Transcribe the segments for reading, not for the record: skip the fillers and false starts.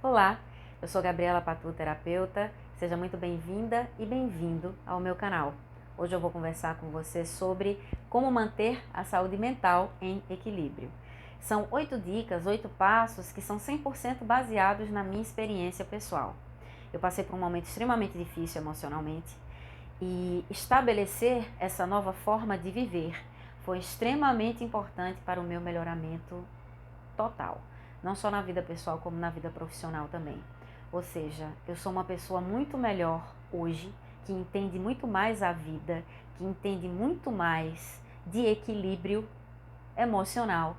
Olá, eu sou Gabriela Patu, terapeuta. Seja muito bem-vinda e bem-vindo ao meu canal. Hoje eu vou conversar com você sobre como manter a saúde mental em equilíbrio. São 8 dicas, 8 passos que são 100% baseados na minha experiência pessoal. Eu passei por um momento extremamente difícil emocionalmente e estabelecer essa nova forma de viver foi extremamente importante para o meu melhoramento total, não só na vida pessoal como na vida profissional também. Ou seja, eu sou uma pessoa muito melhor hoje, que entende muito mais a vida, que entende muito mais de equilíbrio emocional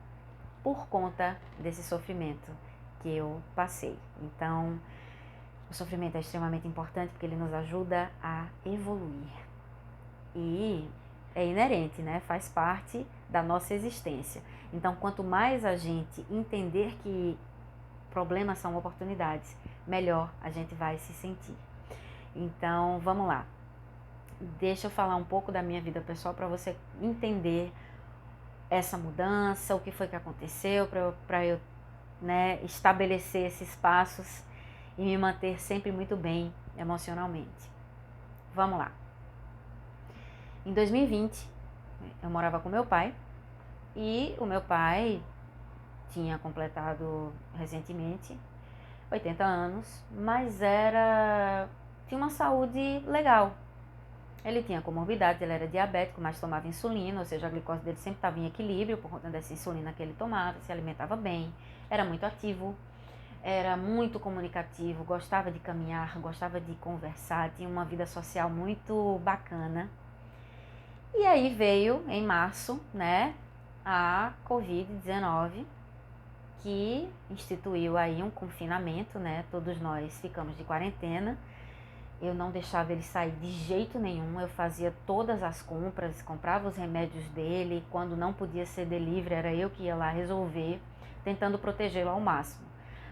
por conta desse sofrimento que eu passei. Então, o sofrimento é extremamente importante porque ele nos ajuda a evoluir. E é inerente, né? Faz parte da nossa existência. Então, quanto mais a gente entender que problemas são oportunidades, melhor a gente vai se sentir. Então, vamos lá. Deixa eu falar um pouco da minha vida pessoal para você entender essa mudança, o que foi que aconteceu, para eu estabelecer esses passos e me manter sempre muito bem emocionalmente. Vamos lá. Em 2020, eu morava com meu pai e o meu pai tinha completado recentemente 80 anos, mas tinha uma saúde legal. Ele tinha comorbidades, ele era diabético, mas tomava insulina, ou seja, a glicose dele sempre estava em equilíbrio por conta dessa insulina que ele tomava, se alimentava bem, era muito ativo, era muito comunicativo, gostava de caminhar, gostava de conversar, tinha uma vida social muito bacana. E aí veio, em março, a Covid-19, que instituiu aí um confinamento, Todos nós ficamos de quarentena. Eu não deixava ele sair de jeito nenhum, eu fazia todas as compras, comprava os remédios dele, quando não podia ser delivery, era eu que ia lá resolver, tentando protegê-lo ao máximo.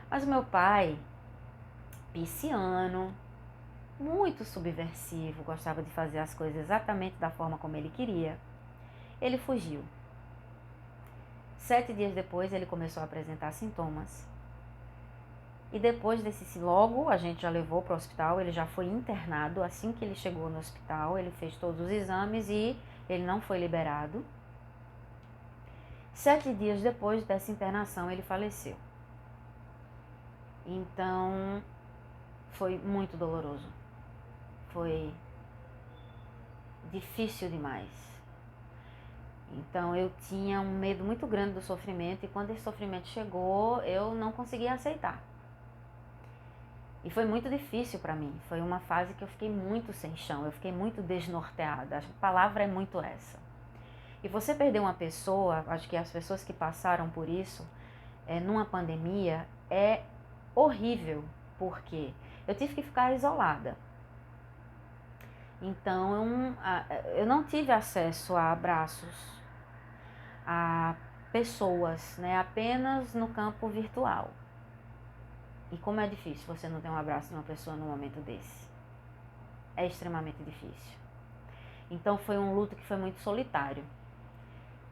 Mas o meu pai, pisciano, muito subversivo, gostava de fazer as coisas exatamente da forma como ele queria, ele fugiu. 7 dias depois ele começou a apresentar sintomas. E depois logo a gente já levou para o hospital, ele já foi internado. Assim que ele chegou no hospital, ele fez todos os exames e ele não foi liberado. 7 dias depois dessa internação, ele faleceu. Então, foi muito doloroso. Foi difícil demais. Então, eu tinha um medo muito grande do sofrimento e quando esse sofrimento chegou, eu não conseguia aceitar. E foi muito difícil para mim, foi uma fase que eu fiquei muito sem chão, eu fiquei muito desnorteada, a palavra é muito essa. E você perder uma pessoa, acho que as pessoas que passaram por isso, numa pandemia, é horrível, porque eu tive que ficar isolada. Então, eu não tive acesso a abraços, a pessoas, apenas no campo virtual. E como é difícil você não ter um abraço de uma pessoa num momento desse. É extremamente difícil. Então foi um luto que foi muito solitário,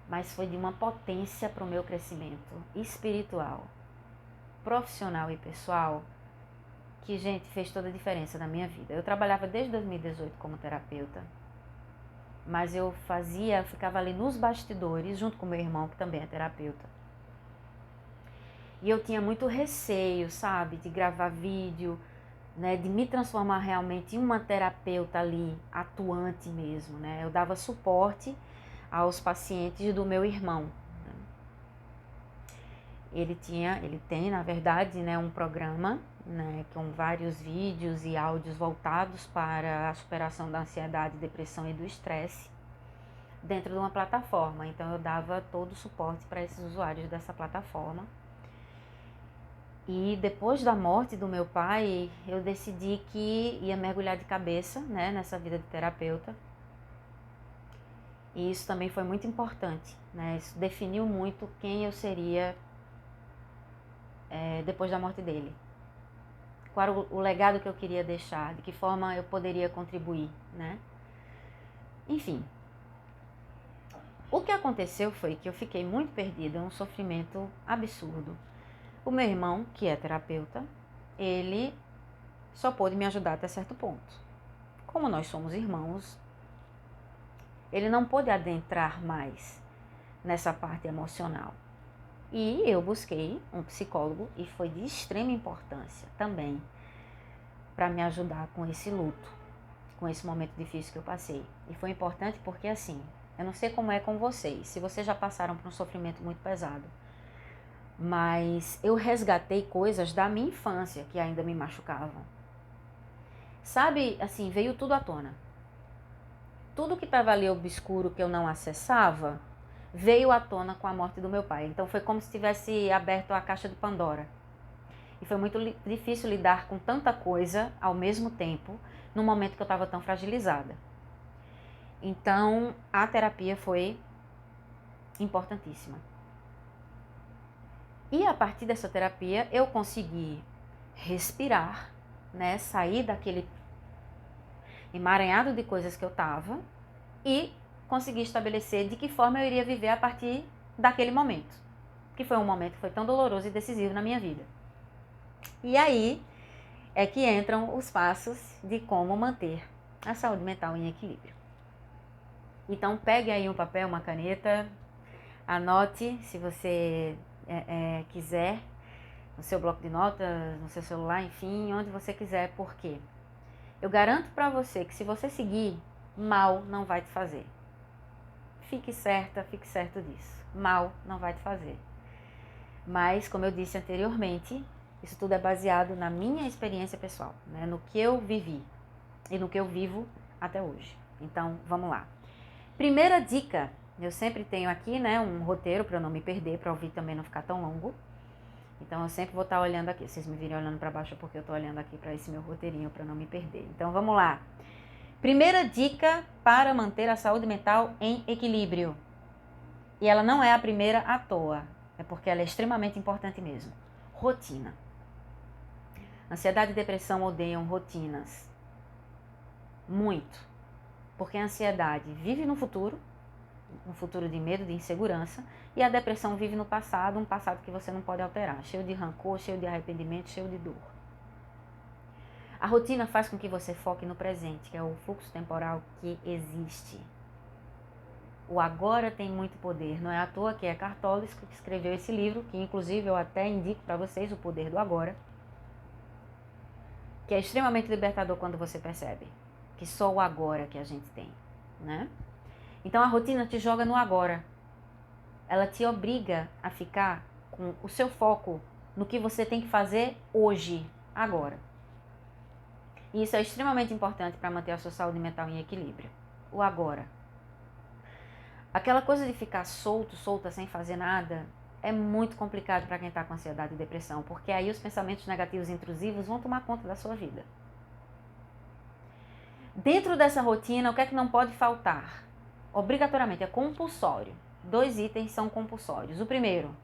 mas foi de uma potência para o meu crescimento espiritual, profissional e pessoal, que, gente, fez toda a diferença na minha vida. Eu trabalhava desde 2018 como terapeuta, mas eu ficava ali nos bastidores, junto com meu irmão, que também é terapeuta. E eu tinha muito receio, sabe, de gravar vídeo, de me transformar realmente em uma terapeuta ali, atuante mesmo, Eu dava suporte aos pacientes do meu irmão. Ele tem, na verdade, um programa, com vários vídeos e áudios voltados para a superação da ansiedade, depressão e do estresse, dentro de uma plataforma. Então eu dava todo o suporte para esses usuários dessa plataforma. E depois da morte do meu pai, eu decidi que ia mergulhar de cabeça, nessa vida de terapeuta. E isso também foi muito importante, Isso definiu muito quem eu seria depois da morte dele. Qual era o legado que eu queria deixar, de que forma eu poderia contribuir, Enfim, o que aconteceu foi que eu fiquei muito perdida, um sofrimento absurdo. O meu irmão, que é terapeuta, ele só pôde me ajudar até certo ponto. Como nós somos irmãos, ele não pôde adentrar mais nessa parte emocional. E eu busquei um psicólogo e foi de extrema importância também para me ajudar com esse luto, com esse momento difícil que eu passei. E foi importante porque assim, eu não sei como é com vocês, se vocês já passaram por um sofrimento muito pesado, mas eu resgatei coisas da minha infância que ainda me machucavam. Sabe, assim, veio tudo à tona. Tudo que estava ali obscuro, que eu não acessava, veio à tona com a morte do meu pai. Então foi como se tivesse aberto a caixa de Pandora. E foi muito difícil lidar com tanta coisa ao mesmo tempo, num momento que eu estava tão fragilizada. Então, a terapia foi importantíssima. E a partir dessa terapia, eu consegui respirar, né, sair daquele emaranhado de coisas que eu estava e consegui estabelecer de que forma eu iria viver a partir daquele momento, que foi um momento que foi tão doloroso e decisivo na minha vida. E aí é que entram os passos de como manter a saúde mental em equilíbrio. Então pegue aí um papel, uma caneta, anote se você quiser, no seu bloco de notas, no seu celular, enfim, onde você quiser, porque eu garanto para você que se você seguir, mal não vai te fazer. Fique certo disso. Mal não vai te fazer. Mas, como eu disse anteriormente, isso tudo é baseado na minha experiência pessoal, né? No que eu vivi e no que eu vivo até hoje. Então, vamos lá. Primeira dica, eu sempre tenho aqui, né, um roteiro para eu não me perder, para ouvir também não ficar tão longo. Então, eu sempre vou estar olhando aqui. Se vocês me virem olhando para baixo é porque eu estou olhando aqui para esse meu roteirinho para não me perder. Então, vamos lá. Primeira dica para manter a saúde mental em equilíbrio. E ela não é a primeira à toa, é porque ela é extremamente importante mesmo. Rotina. Ansiedade e depressão odeiam rotinas. Muito. Porque a ansiedade vive no futuro, um futuro de medo, de insegurança, e a depressão vive no passado, um passado que você não pode alterar, cheio de rancor, cheio de arrependimento, cheio de dor. A rotina faz com que você foque no presente, que é o fluxo temporal que existe. O agora tem muito poder. Não é à toa que é Eckhart Tolle que escreveu esse livro, que inclusive eu até indico para vocês, O Poder do Agora, que é extremamente libertador quando você percebe que só o agora que a gente tem, né? Então a rotina te joga no agora. Ela te obriga a ficar com o seu foco no que você tem que fazer hoje, agora. E isso é extremamente importante para manter a sua saúde mental em equilíbrio. O agora. Aquela coisa de ficar solta, sem fazer nada, é muito complicado para quem está com ansiedade e depressão, porque aí os pensamentos negativos intrusivos vão tomar conta da sua vida. Dentro dessa rotina, o que é que não pode faltar? Obrigatoriamente, é compulsório. 2 itens são compulsórios. O primeiro,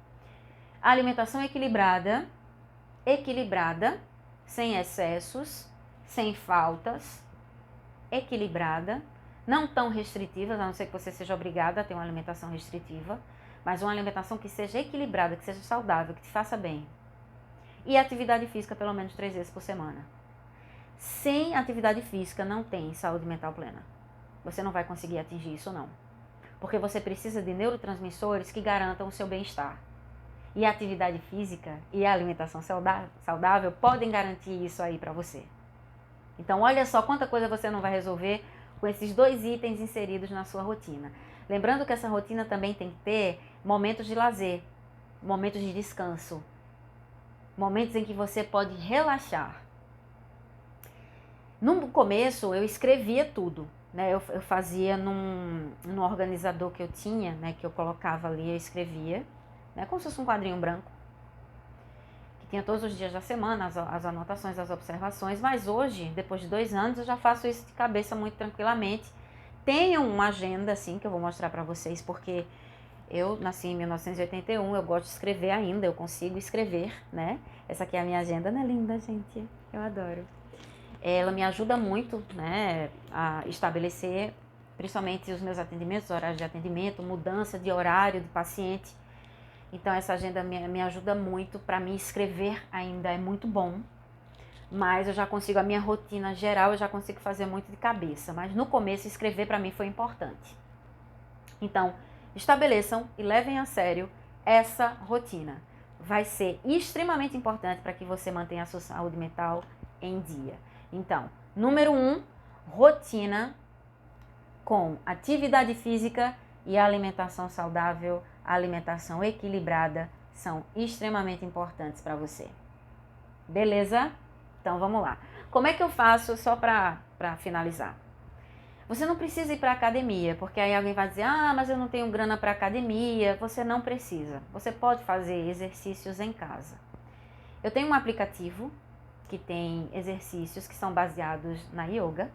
a alimentação equilibrada, sem excessos, sem faltas, equilibrada, não tão restritivas, a não ser que você seja obrigada a ter uma alimentação restritiva, mas uma alimentação que seja equilibrada, que seja saudável, que te faça bem. E atividade física pelo menos 3 vezes por semana. Sem atividade física não tem saúde mental plena. Você não vai conseguir atingir isso não. Porque você precisa de neurotransmissores que garantam o seu bem-estar. E a atividade física e a alimentação saudável podem garantir isso aí para você. Então olha só quanta coisa você não vai resolver com esses 2 itens inseridos na sua rotina. Lembrando que essa rotina também tem que ter momentos de lazer, momentos de descanso, momentos em que você pode relaxar. No começo eu escrevia tudo, né? Eu fazia num organizador que eu tinha, né? Que eu colocava ali, eu escrevia, né? Como se fosse um quadrinho branco, que tinha todos os dias da semana, as anotações, as observações, mas hoje, depois de 2 anos, eu já faço isso de cabeça muito tranquilamente. Tenho uma agenda, assim, que eu vou mostrar para vocês, porque eu nasci em 1981, eu gosto de escrever ainda, eu consigo escrever, né? Essa aqui é a minha agenda, não é linda, gente? Eu adoro. Ela me ajuda muito, né, a estabelecer, principalmente os meus atendimentos, horários de atendimento, mudança de horário de paciente. Então essa agenda me ajuda muito, para mim escrever ainda é muito bom, mas eu já consigo, a minha rotina geral, eu já consigo fazer muito de cabeça. Mas no começo, escrever para mim foi importante. Então, estabeleçam e levem a sério essa rotina. Vai ser extremamente importante para que você mantenha a sua saúde mental em dia. Então, número 1, rotina com atividade física e alimentação saudável, alimentação equilibrada, são extremamente importantes para você. Beleza? Então vamos lá. Como é que eu faço, só para finalizar? Você não precisa ir para a academia, porque aí alguém vai dizer, mas eu não tenho grana para academia. Você não precisa. Você pode fazer exercícios em casa. Eu tenho um aplicativo que tem exercícios que são baseados na yoga.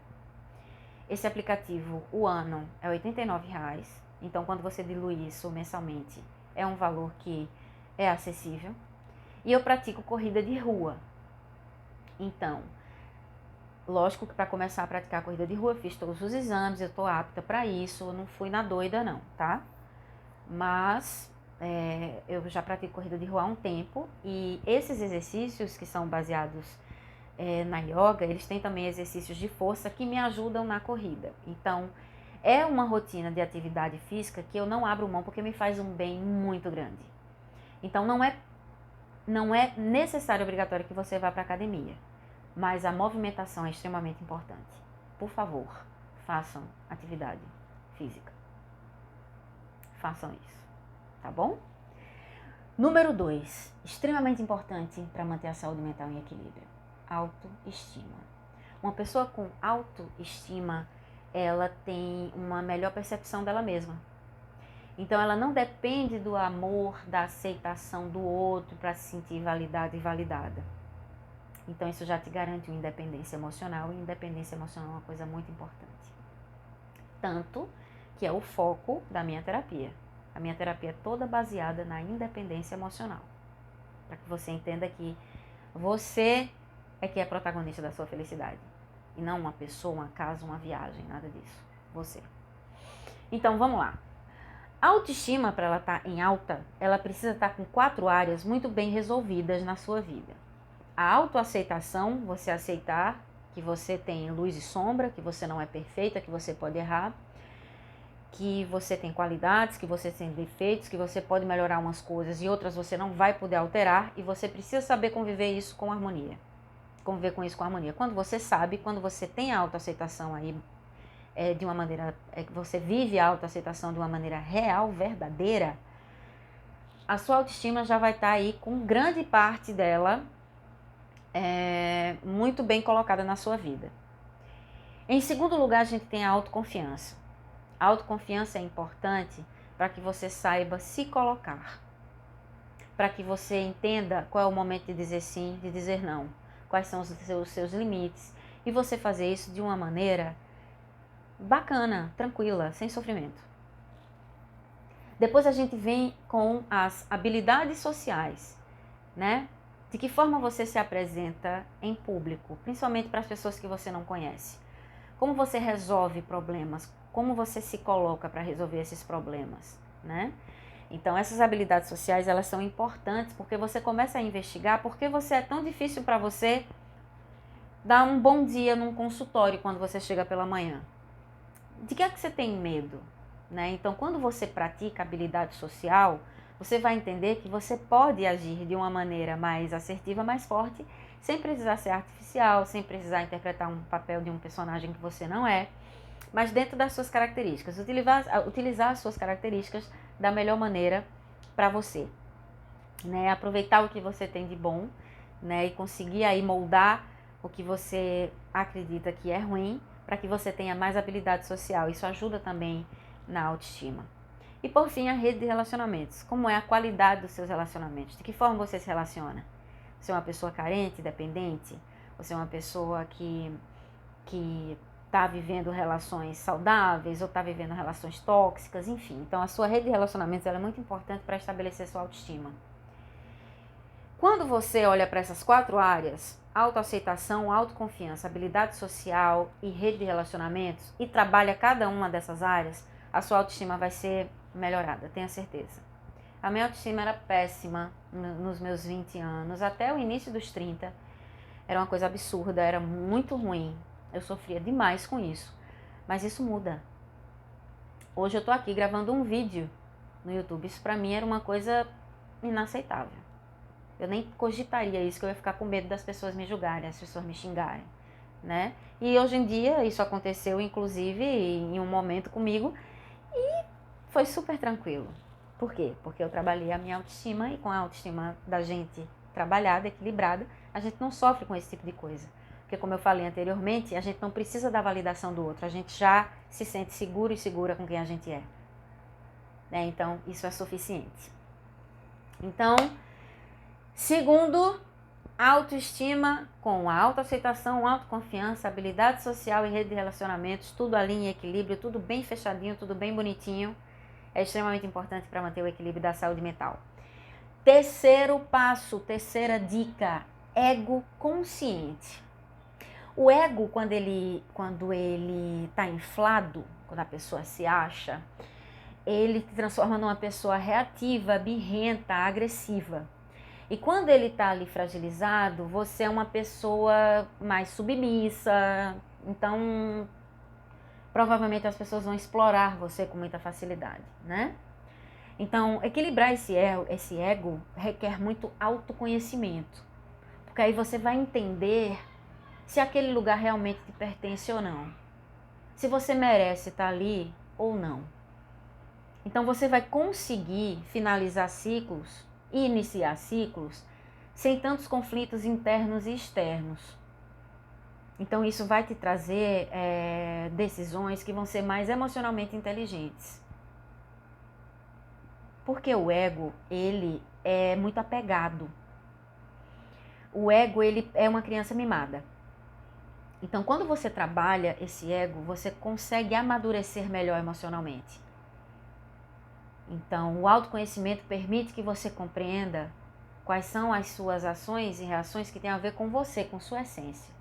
Esse aplicativo, o ano, é R$ 89,00. Então, quando você dilui isso mensalmente, é um valor que é acessível. E eu pratico corrida de rua. Então, lógico que para começar a praticar corrida de rua, eu fiz todos os exames, eu estou apta para isso, eu não fui na doida não, tá? Mas eu já pratico corrida de rua há um tempo e esses exercícios que são baseados na yoga, eles têm também exercícios de força que me ajudam na corrida. Então, é uma rotina de atividade física que eu não abro mão porque me faz um bem muito grande. Então, não é necessário, obrigatório que você vá para a academia, mas a movimentação é extremamente importante. Por favor, façam atividade física. Façam isso, tá bom? Número 2, extremamente importante para manter a saúde mental em equilíbrio. Autoestima. Uma pessoa com autoestima, ela tem uma melhor percepção dela mesma. Então, ela não depende do amor, da aceitação do outro para se sentir validada e validada. Então, isso já te garante uma independência emocional, e independência emocional é uma coisa muito importante. Tanto que é o foco da minha terapia. A minha terapia é toda baseada na independência emocional. Para que você entenda que você é que é protagonista da sua felicidade. E não uma pessoa, uma casa, uma viagem, nada disso. Você. Então, vamos lá. A autoestima, para ela estar em alta, ela precisa estar com 4 áreas muito bem resolvidas na sua vida. A autoaceitação, você aceitar que você tem luz e sombra, que você não é perfeita, que você pode errar, que você tem qualidades, que você tem defeitos, que você pode melhorar umas coisas e outras você não vai poder alterar e você precisa saber conviver isso com harmonia. Conviver com isso com harmonia. Quando você sabe, quando você tem a autoaceitação aí, de uma maneira, você vive a autoaceitação de uma maneira real, verdadeira, a sua autoestima já vai estar aí com grande parte dela muito bem colocada na sua vida. Em segundo lugar, a gente tem a autoconfiança. A autoconfiança é importante para que você saiba se colocar, para que você entenda qual é o momento de dizer sim, de dizer não, quais são os seus limites, e você fazer isso de uma maneira bacana, tranquila, sem sofrimento. Depois a gente vem com as habilidades sociais, né? De que forma você se apresenta em público, principalmente para as pessoas que você não conhece. Como você resolve problemas, como você se coloca para resolver esses problemas, né? Então, essas habilidades sociais, elas são importantes porque você começa a investigar por que você é tão difícil para você dar um bom dia num consultório quando você chega pela manhã. De que é que você tem medo, né? Então, quando você pratica habilidade social, você vai entender que você pode agir de uma maneira mais assertiva, mais forte, sem precisar ser artificial, sem precisar interpretar um papel de um personagem que você não é, mas dentro das suas características. Utilizar as suas características da melhor maneira para você, né? Aproveitar o que você tem de bom, né? E conseguir aí moldar o que você acredita que é ruim, para que você tenha mais habilidade social. Isso ajuda também na autoestima. E por fim, a rede de relacionamentos. Como é a qualidade dos seus relacionamentos? De que forma você se relaciona? Você é uma pessoa carente, dependente? Você é uma pessoa que está vivendo relações saudáveis ou está vivendo relações tóxicas? Enfim, então a sua rede de relacionamentos ela é muito importante para estabelecer sua autoestima. Quando você olha para essas 4 áreas, autoaceitação, autoconfiança, habilidade social e rede de relacionamentos, e trabalha cada uma dessas áreas, a sua autoestima vai ser melhorada, tenha certeza. A minha autoestima era péssima nos meus 20 anos, até o início dos 30. era uma coisa absurda, era muito ruim. Eu sofria demais com isso. Mas isso muda. Hoje eu tô aqui gravando um vídeo no YouTube. Isso pra mim era uma coisa inaceitável. Eu nem cogitaria isso, que eu ia ficar com medo das pessoas me julgarem, as pessoas me xingarem, né? E hoje em dia isso aconteceu, inclusive, em um momento comigo e foi super tranquilo. Por quê? Porque eu trabalhei a minha autoestima e com a autoestima da gente trabalhada, equilibrada, a gente não sofre com esse tipo de coisa. Porque como eu falei anteriormente, a gente não precisa da validação do outro, a gente já se sente seguro e segura com quem a gente é. Né? Então, isso é suficiente. Então, segundo, autoestima com autoaceitação, autoconfiança, habilidade social e rede de relacionamentos, tudo ali em equilíbrio, tudo bem fechadinho, tudo bem bonitinho, é extremamente importante para manter o equilíbrio da saúde mental. Terceiro passo, terceira dica, ego consciente. O ego, quando ele está inflado, quando a pessoa se acha, ele se transforma numa pessoa reativa, birrenta, agressiva. E quando ele está ali fragilizado, você é uma pessoa mais submissa, então provavelmente as pessoas vão explorar você com muita facilidade, né? Então, equilibrar esse ego requer muito autoconhecimento, porque aí você vai entender se aquele lugar realmente te pertence ou não, se você merece estar ali ou não. Então, você vai conseguir finalizar ciclos e iniciar ciclos sem tantos conflitos internos e externos. Então, isso vai te trazer decisões que vão ser mais emocionalmente inteligentes. Porque o ego, ele é muito apegado. O ego, ele é uma criança mimada. Então, quando você trabalha esse ego, você consegue amadurecer melhor emocionalmente. Então, o autoconhecimento permite que você compreenda quais são as suas ações e reações que têm a ver com você, com sua essência.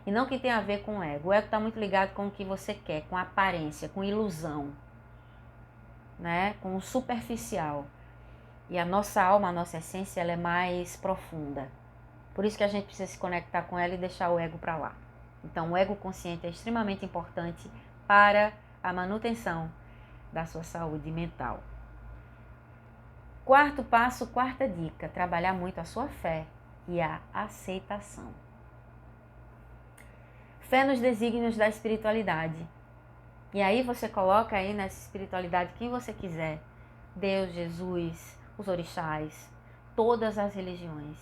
E não que tem a ver com o ego. O ego está muito ligado com o que você quer, com aparência, com ilusão, né? Com o superficial. E a nossa alma, a nossa essência, ela é mais profunda. Por isso que a gente precisa se conectar com ela e deixar o ego para lá. Então, o ego consciente é extremamente importante para a manutenção da sua saúde mental. Quarto passo, quarta dica, trabalhar muito a sua fé e a aceitação. Fé nos desígnios da espiritualidade. E aí você coloca aí nessa espiritualidade quem você quiser. Deus, Jesus, os orixás, todas as religiões,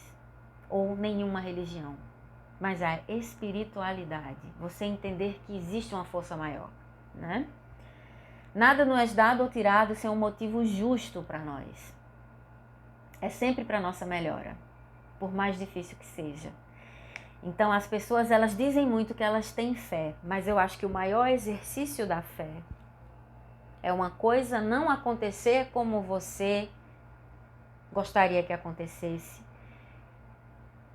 ou nenhuma religião. Mas a espiritualidade, você entender que existe uma força maior, né? Nada nos é dado ou tirado sem um motivo justo para nós. É sempre para nossa melhora, por mais difícil que seja. Então as pessoas, elas dizem muito que elas têm fé, mas eu acho que o maior exercício da fé é uma coisa não acontecer como você gostaria que acontecesse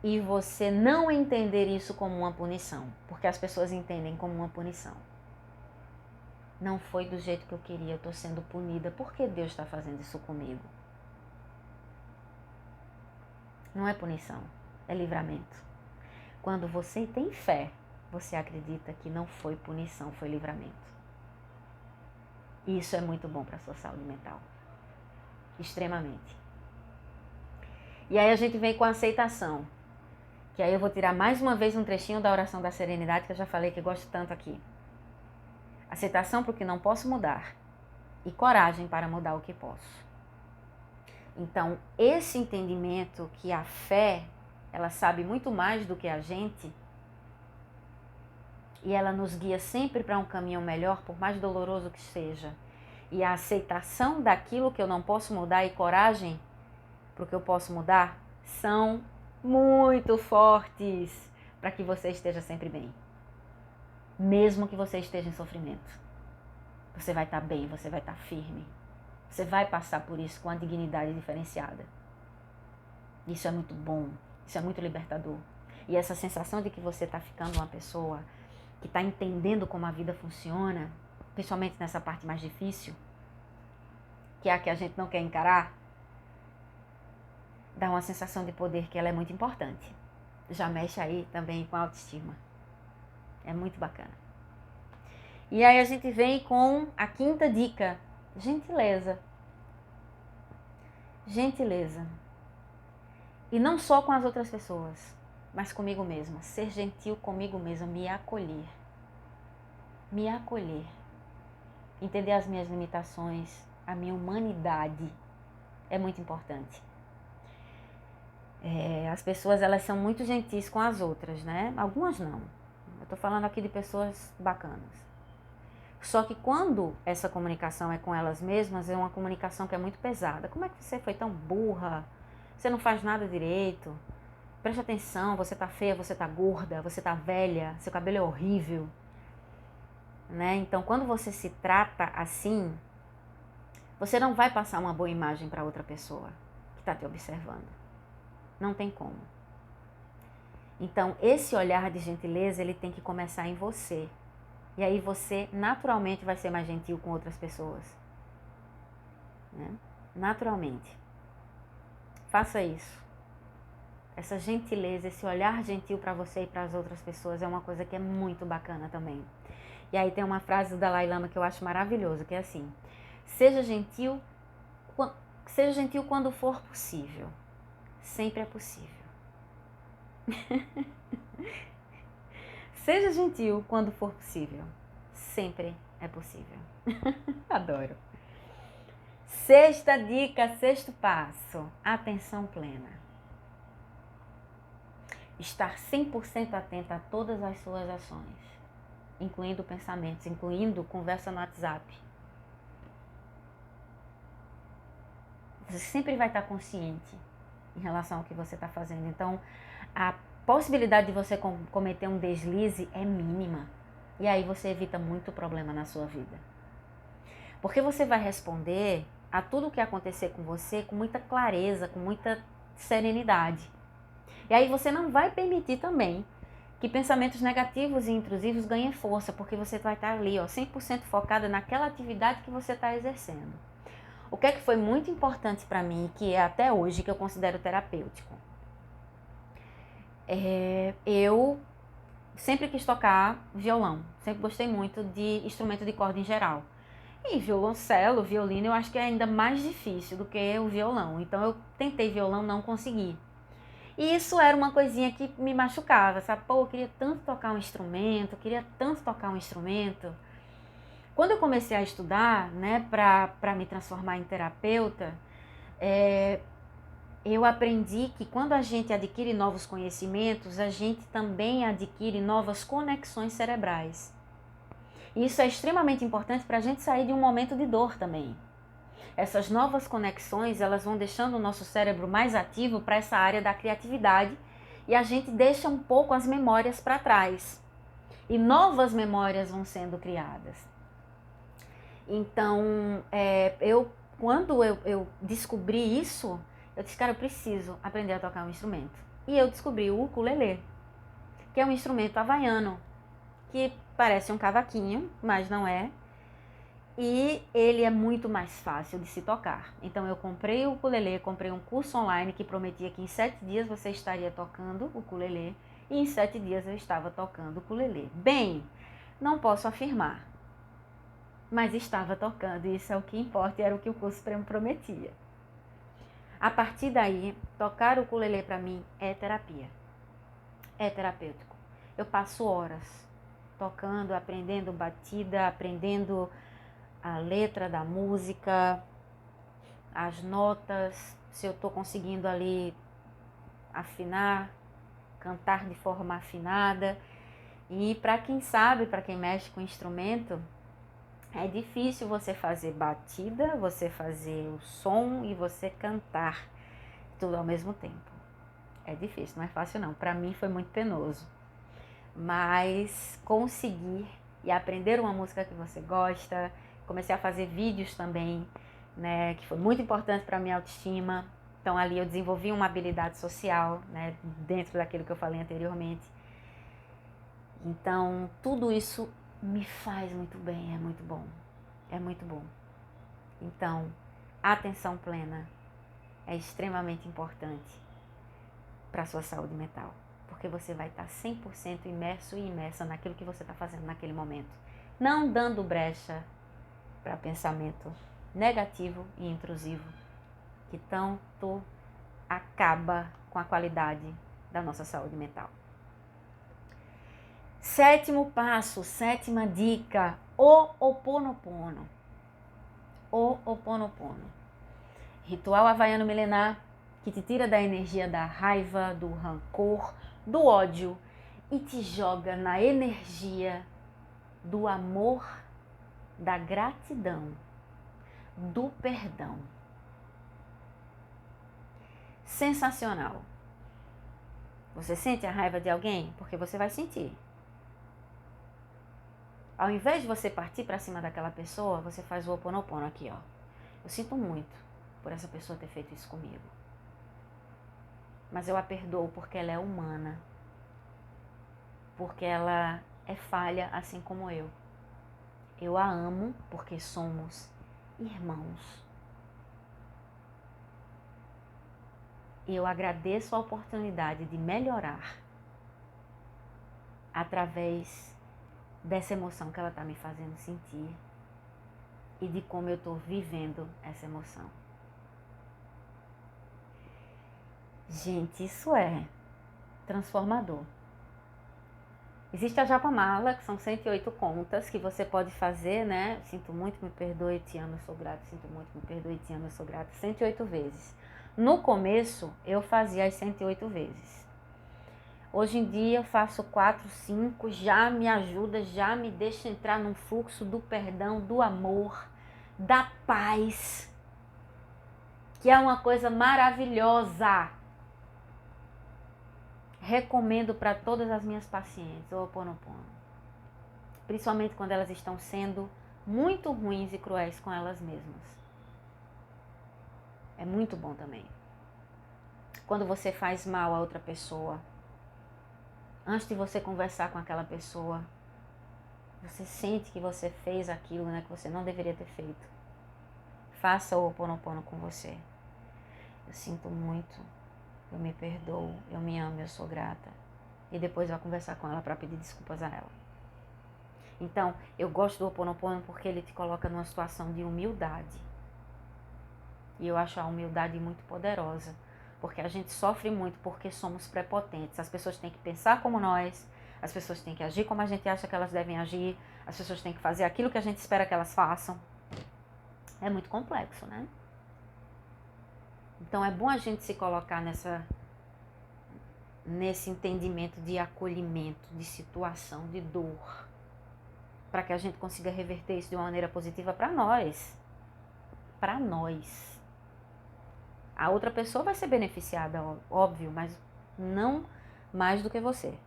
e você não entender isso como uma punição, porque as pessoas entendem como uma punição. Não foi do jeito que eu queria, eu estou sendo punida, por que Deus está fazendo isso comigo? Não é punição, é livramento. Quando você tem fé, você acredita que não foi punição, foi livramento. E isso é muito bom para a sua saúde mental. Extremamente. E aí a gente vem com a aceitação. Que aí eu vou tirar mais uma vez um trechinho da oração da serenidade, que eu já falei que gosto tanto aqui. Aceitação para o que não posso mudar. E coragem para mudar o que posso. Então, esse entendimento que a fé, ela sabe muito mais do que a gente, e ela nos guia sempre para um caminho melhor, por mais doloroso que seja. E a aceitação daquilo que eu não posso mudar e coragem para o que eu posso mudar, são muito fortes para que você esteja sempre bem. Mesmo que você esteja em sofrimento. Você vai estar bem, você vai estar firme. Você vai passar por isso com a dignidade diferenciada. Isso é muito bom, isso é muito libertador. E essa sensação de que você está ficando uma pessoa que está entendendo como a vida funciona, principalmente nessa parte mais difícil, que é a que a gente não quer encarar, dá uma sensação de poder que ela é muito importante. já mexe aí também com a autoestima. É muito bacana. E aí a gente vem com a quinta dica: gentileza. Gentileza. E não só com as outras pessoas, mas comigo mesma. Ser gentil comigo mesma, me acolher. Me acolher. Entender as minhas limitações, a minha humanidade. É muito importante. As pessoas, elas são muito gentis com as outras, né? Algumas não. Eu tô falando aqui de pessoas bacanas. Só que quando essa comunicação é com elas mesmas, é uma comunicação que é muito pesada. Como é que você foi tão burra? Você não faz nada direito? Preste atenção, você tá feia, você tá gorda, você tá velha, seu cabelo é horrível. Né? Então, quando você se trata assim, você não vai passar uma boa imagem para outra pessoa que está te observando. Não tem como. Então, esse olhar de gentileza, ele tem que começar em você. E aí você, naturalmente, vai ser mais gentil com outras pessoas. Né? Naturalmente. Faça isso. Essa gentileza, esse olhar gentil para você e para as outras pessoas é uma coisa que é muito bacana também. E aí tem uma frase do Dalai Lama que eu acho maravilhosa, que é assim: seja gentil quando for possível. Sempre é possível. Seja gentil quando for possível. Sempre é possível. Adoro. Sexta dica, sexto passo: atenção plena. Estar 100% atenta a todas as suas ações, incluindo pensamentos, incluindo conversa no WhatsApp. Você sempre vai estar consciente em relação ao que você está fazendo. Então, a possibilidade de você cometer um deslize é mínima. E aí você evita muito problema na sua vida. Porque você vai responder a tudo o que acontecer com você com muita clareza, com muita serenidade. E aí você não vai permitir também que pensamentos negativos e intrusivos ganhem força, porque você vai estar ali, ó, 100% focada naquela atividade que você está exercendo. O que é que foi muito importante para mim, que é até hoje que eu considero terapêutico? Eu sempre quis tocar violão, sempre gostei muito de instrumento de corda em geral. E violoncelo, violino, eu acho que é ainda mais difícil do que o violão. Então eu tentei violão, não consegui. E isso era uma coisinha que me machucava, sabe? Pô, eu queria tanto tocar um instrumento, queria tanto tocar um instrumento. Quando eu comecei a estudar, né, para me transformar em terapeuta, eu aprendi que quando a gente adquire novos conhecimentos, a gente também adquire novas conexões cerebrais. E isso é extremamente importante para a gente sair de um momento de dor também. Essas novas conexões, elas vão deixando o nosso cérebro mais ativo para essa área da criatividade e a gente deixa um pouco as memórias para trás. E novas memórias vão sendo criadas. Então, quando eu descobri isso, eu disse, cara, eu preciso aprender a tocar um instrumento. E eu descobri o ukulele, que é um instrumento havaiano, que parece um cavaquinho, mas não é. E ele é muito mais fácil de se tocar. Então eu comprei o ukulele, comprei um curso online que prometia que em 7 dias você estaria tocando o ukulele. E em 7 dias eu estava tocando o ukulele. Bem, não posso afirmar, mas estava tocando e isso é o que importa e era o que o curso prometia. A partir daí, tocar o ukulele para mim é terapia. É terapêutico. Eu passo horas tocando, aprendendo batida, aprendendo a letra da música, as notas, se eu estou conseguindo ali afinar, cantar de forma afinada. E para quem sabe, para quem mexe com instrumento, é difícil você fazer batida, você fazer o som e você cantar tudo ao mesmo tempo. É difícil, não é fácil não. Para mim foi muito penoso. Mas conseguir e aprender uma música que você gosta. Comecei a fazer vídeos também, né, que foi muito importante para a minha autoestima. Então ali eu desenvolvi uma habilidade social, né, dentro daquilo que eu falei anteriormente. Então tudo isso me faz muito bem, é muito bom. É muito bom. Então, a atenção plena é extremamente importante para a sua saúde mental. porque você vai estar 100% imerso e imersa naquilo que você está fazendo naquele momento. Não dando brecha para pensamento negativo e intrusivo, que tanto acaba com a qualidade da nossa saúde mental. Sétimo passo, sétima dica, o Ho'oponopono. O Ho'oponopono. Ritual havaiano milenar que te tira da energia da raiva, do rancor, do ódio e te joga na energia do amor, da gratidão, do perdão. Sensacional. Você sente a raiva de alguém? Porque você vai sentir. Ao invés de você partir para cima daquela pessoa, você faz o Ho'oponopono aqui, ó. Eu sinto muito por essa pessoa ter feito isso comigo. Mas eu a perdoo porque ela é humana. Porque ela é falha assim como eu. Eu a amo porque somos irmãos. E eu agradeço a oportunidade de melhorar através dessa emoção que ela está me fazendo sentir e de como eu estou vivendo essa emoção. Gente, isso é transformador. Existe a Japamala, que são 108 contas que você pode fazer, né? Sinto muito, me perdoe, te amo, eu sou grata. Sinto muito, me perdoe, te amo, eu sou grata. 108 vezes. No começo, eu fazia as 108 vezes. Hoje em dia, eu faço 4, 5, já me ajuda, já me deixa entrar num fluxo do perdão, do amor, da paz, que é uma coisa maravilhosa. Recomendo para todas as minhas pacientes o Ho'oponopono. Principalmente quando elas estão sendo muito ruins e cruéis com elas mesmas. É muito bom também. Quando você faz mal a outra pessoa, antes de você conversar com aquela pessoa, você sente que você fez aquilo, né, que você não deveria ter feito. Faça o Ho'oponopono com você. Eu sinto muito, eu me perdoo, eu me amo, eu sou grata. E depois vai conversar com ela para pedir desculpas a ela. Então, eu gosto do Ho'oponopono porque ele te coloca numa situação de humildade. E eu acho a humildade muito poderosa. Porque a gente sofre muito porque somos prepotentes. As pessoas têm que pensar como nós, as pessoas têm que agir como a gente acha que elas devem agir, as pessoas têm que fazer aquilo que a gente espera que elas façam. É muito complexo, né? Então é bom a gente se colocar nesse entendimento de acolhimento, de situação, de dor, para que a gente consiga reverter isso de uma maneira positiva para nós. Para nós. A outra pessoa vai ser beneficiada, óbvio, mas não mais do que você.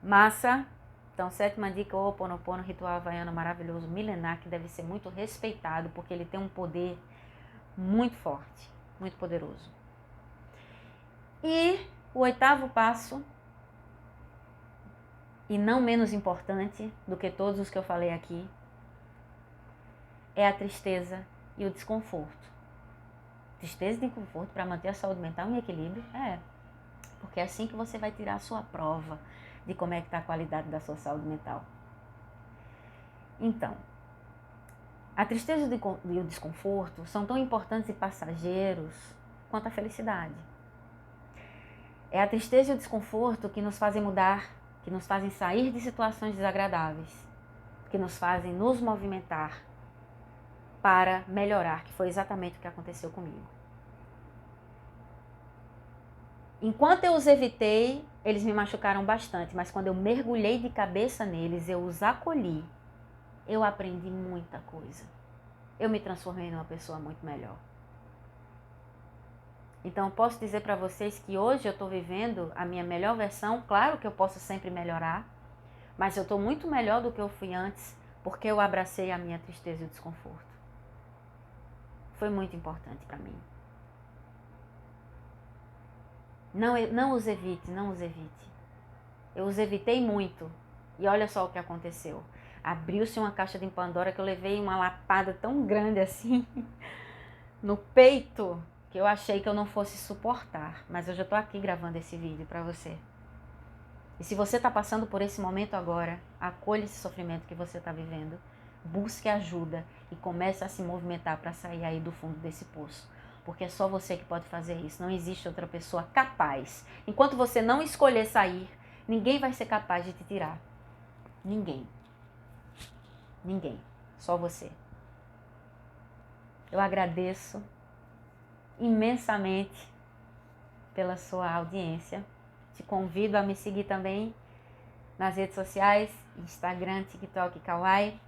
Massa. Então, sétima dica, o Ho'oponopono, ritual havaiano maravilhoso, milenar, que deve ser muito respeitado, porque ele tem um poder muito forte, muito poderoso. E o oitavo passo, e não menos importante do que todos os que eu falei aqui, é a tristeza e o desconforto. Tristeza e desconforto para manter a saúde mental em equilíbrio? Porque é assim que você vai tirar a sua prova de como é que está a qualidade da sua saúde mental. Então, a tristeza e o desconforto são tão importantes e passageiros quanto a felicidade. É a tristeza e o desconforto que nos fazem mudar, que nos fazem sair de situações desagradáveis, que nos fazem nos movimentar para melhorar, que foi exatamente o que aconteceu comigo. Enquanto eu os evitei, eles me machucaram bastante, mas quando eu mergulhei de cabeça neles, eu os acolhi, eu aprendi muita coisa. Eu me transformei numa pessoa muito melhor. Então, eu posso dizer para vocês que hoje eu estou vivendo a minha melhor versão. Claro que eu posso sempre melhorar, mas eu estou muito melhor do que eu fui antes, porque eu abracei a minha tristeza e o desconforto. Foi muito importante para mim. Não os evite, não os evite. Eu os evitei muito. E olha só o que aconteceu. Abriu-se uma caixa de Pandora que eu levei uma lapada tão grande assim no peito. que eu achei que eu não fosse suportar, mas eu já tô aqui gravando esse vídeo para você. E se você está passando por esse momento agora, acolha esse sofrimento que você está vivendo, busque ajuda e comece a se movimentar para sair aí do fundo desse poço. Porque é só você que pode fazer isso, não existe outra pessoa capaz. Enquanto você não escolher sair, ninguém vai ser capaz de te tirar. Ninguém. Ninguém. Só você. Eu agradeço imensamente pela sua audiência. Te convido a me seguir também nas redes sociais, Instagram, TikTok, Kawaii,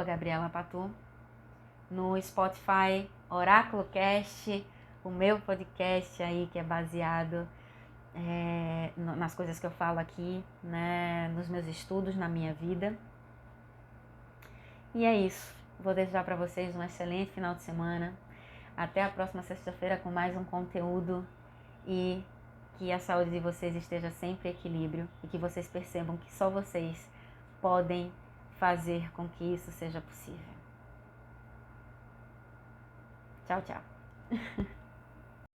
@GabrielaPatu. No Spotify, Oráculo Cast, o meu podcast aí que é baseado nas coisas que eu falo aqui, né, nos meus estudos, na minha vida. E é isso. Vou desejar para vocês um excelente final de semana. Até a próxima sexta-feira com mais um conteúdo e que a saúde de vocês esteja sempre em equilíbrio e que vocês percebam que só vocês podem fazer com que isso seja possível. Tchau, tchau.